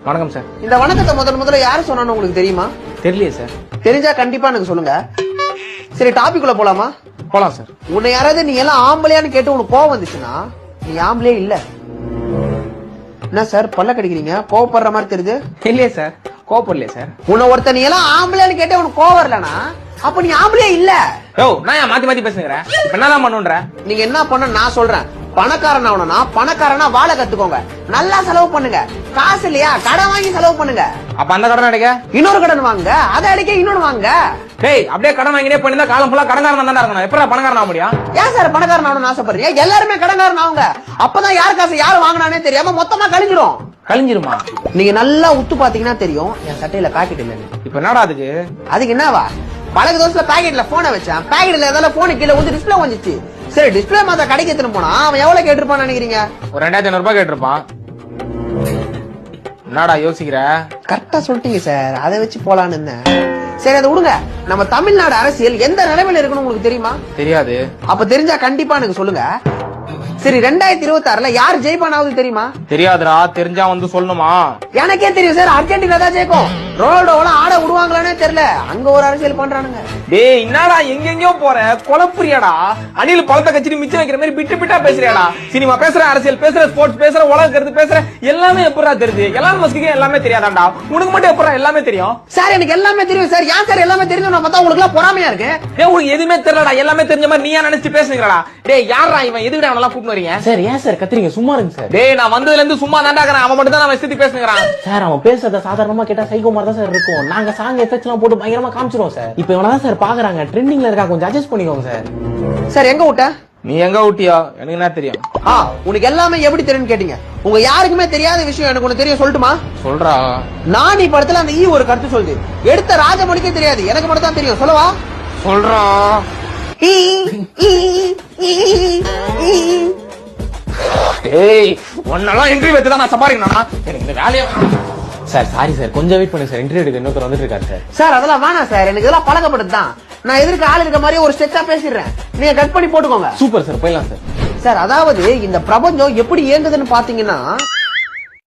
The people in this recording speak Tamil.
வணக்கம் சார். இந்த வணக்கத்தை முதல்ல யாரு சொன்னான்னு உங்களுக்கு தெரியுமா? தெரியலையே சார். தெரிஞ்சா கண்டிப்பா எனக்கு சொல்லுங்க. சரி, டாபிக் உள்ள போலாமா? போலாம் சார். உன்னை யாராவது நீ எல்லாம் ஆம்பளையான்னு கேட்டு உனக்கு கோவம் வந்துச்சுன்னா நீ ஆம்பளையே இல்ல. என்ன சார் பல்ல கடிக்கிறீங்க? கோவப்படுற மாதிரி தெரியுது. இல்லையே சார், கோவப்படலையே சார். உன்னை ஒருத்த நீ எல்லாம் ஆம்பளையான்னு கேட்டே உனக்கு கோவம் வரலனா அப்ப நீ ஆம்பளையே இல்ல. யோ, நான் ஏன் மாத்தி மாத்தி பேசுறேன்? இப்ப என்னதான் பண்ணுன்ற? நீங்க என்ன பண்ண நான் சொல்றேன். பணக்காரன் ஆகணும்னா பணக்காரனா வாழ கத்துக்கோங்க. நல்லா செலவு பண்ணுங்க. காசு இல்லையா கடன் வாங்கி செலவு பண்ணுங்க. அப்ப அந்த கடன் அடைக்க இன்னொரு கடன் வாங்க, அதை அடைக்க இன்னொன்னு வாங்க. டேய், அப்படியே கடன் வாங்கினே பண்ணிருந்தா காலம் ஃபுல்லா கடன்காரன் தான் இருக்கணும். எப்படா பணக்காரன் ஆக முடியும்? ஏன் சார் பணக்காரன் ஆகணும்னு ஆசைப்படுறீங்க? எல்லாருமே கடன்காரன் ஆகுங்க. அப்பதான் யார் காசு யாரு வாங்கினானே தெரியாம மொத்தமா கழிஞ்சிடும். கழிஞ்சிருமா? நீங்க நல்லா உத்து பாத்தீங்கன்னா தெரியும் என் சட்டையில பாக்கெட் இல்லன்னு. இப்ப என்னடா அதுக்கு? அதுக்கு என்னவா, பழகு தோசைல பாக்கெட்ல போனை வச்சேன். பாக்கெட்ல ஏதாவது போனு கீழே வந்து டிஸ்பிளே வந்துச்சு. சரி, டிஸ்பிளே மாத்த கடைக்கு எடுத்துட்டு போனா அவன் எவ்வளவு கேட்டிருப்பான்னு நினைக்கிறீங்க? ஒரு 2500 ரூபாய் கேட்டிருப்பான். என்னடா யோசிக்கிற? கரெக்டா சொல்லிட்டீங்க சார், அதை வச்சு போலான்னு இருந்தேன். சரி, அதை விடுங்க. நம்ம தமிழ்நாடு அரசியல் எந்த நிலைமையில இருக்குன்னு உங்களுக்கு தெரியுமா? தெரியாது. அப்ப தெரிஞ்சா கண்டிப்பா எனக்கு சொல்லுங்க. சரி, 2026ல யார் ஜெயிப்பானாவது தெரியுமா? தெரியாதுடா. தெரிஞ்சா வந்து சொல்லணுமா? எனக்கே தெரியும் சார், அர்ஜென்டினா தான் ஜெயிக்கும். ரொனால்டோவெல்லாம் ஆட விடுவாங்களானே தெரியல. அங்க ஒரு அரசியல் பண்றானுங்க. டேய், என்னடா எங்கெங்கயோ போற? குழப்புறியாடா? அணில் பழத்தை கட்சி மிச்சம் வைக்கிற மாதிரி பிட்டு பிட்டா பேசுறியாடா? சினிமா பேசுற, அரசியல் பேசுற, ஸ்போர்ட்ஸ் பேசுற, உலக கருத்து பேசுற, எல்லாமே எப்படா தெரியுது? எலான் மஸ்க்கு எல்லாமே தெரியாதாண்டா? உனக்கு மட்டும் எப்படா எல்லாமே தெரியும்? சார், எனக்கு எல்லாமே தெரியும் சார். ஏன் சார் எல்லாமே தெரியும்? நான் பார்த்தா உங்களுக்கு எல்லாம் பொறாமையா இருக்கு. டேய், உங்களுக்கு எதுவுமே தெரியலடா. எல்லாமே தெரிஞ்ச மாதிரி நீயா நினைச்சு பேசுறீங்கடா? டேய், யாரா இவன்? எதுக்குடா அவனெல்லாம் கூப்பிட்டு வரீங்க? சார் ஏன் சார் கத்துறீங்க? சும்மா இருங்க சார். டேய், நான் வந்ததுல இருந்து சும்மா தாண்டா இருக்கறேன். அவன் மட்டும் தான் அவன் இஷ்டத்துக்கு பேசுறான். சார் அவன் பேசுறத சாதாரணமா கேட்டா சைக்கோ மாதிரி தான் சார் இருக்கும். நாங்க சாங் எஃபெக்ட்ஸ் எல்லாம் போட்டு பயங்கரமா காமிச்சிருவோம் சார். இப்போ இவனா சார் பாக்குறாங்க, ட்ரெண்டிங்ல இருக்கா, கொஞ்சம் அட்ஜஸ்ட் பண்ணிக்கோங்க சார். சார், எங்க விட்ட? நீ எங்க ஊட்டியா? எனக்கு என்ன தெரியும்? உனக்கு எல்லாமே எப்படி தெரியும் கேட்டீங்க. உங்க யாருக்குமே தெரியாத விஷயம் எனக்கு ஒண்ணு தெரியும், சொல்லட்டுமா? சொல்றா. நானி படத்துல அந்த ஒரு கருத்து சொல்லுது. எடுத்த ராஜமணிக்கே தெரியாது, எனக்கு மட்டும் தான் தெரியும். சொல்லவா? சொல்றா. டேய், உன்னெல்லாம் இன்டர்வியூ வச்சு தான் நான் சம்பாதிக்கணும்னா எனக்கு இந்த வேலையை. சார் சாரி சார், கொஞ்சம் வெயிட் பண்ணுங்க சார். இன்டர்வியூ எடுக்க இன்னொருத்தர் வந்துட்டு இருக்காரு சார். சார், அதெல்லாம் வேணாம் சார். எனக்கு இதெல்லாம் பழக்கப்படுதுதான். நான் எதிர்க்க ஆள் இருக்க மாதிரி ஒரு ஸ்ட்ரெச்சா பேசிடுறேன். நீங்க கட் பண்ணி போட்டுக்கோங்க. சூப்பர் சார், போயிடலாம் சார். சார், அதாவது இந்த பிரபஞ்சம் எப்படி இயங்குதுன்னு பாத்தீங்கன்னா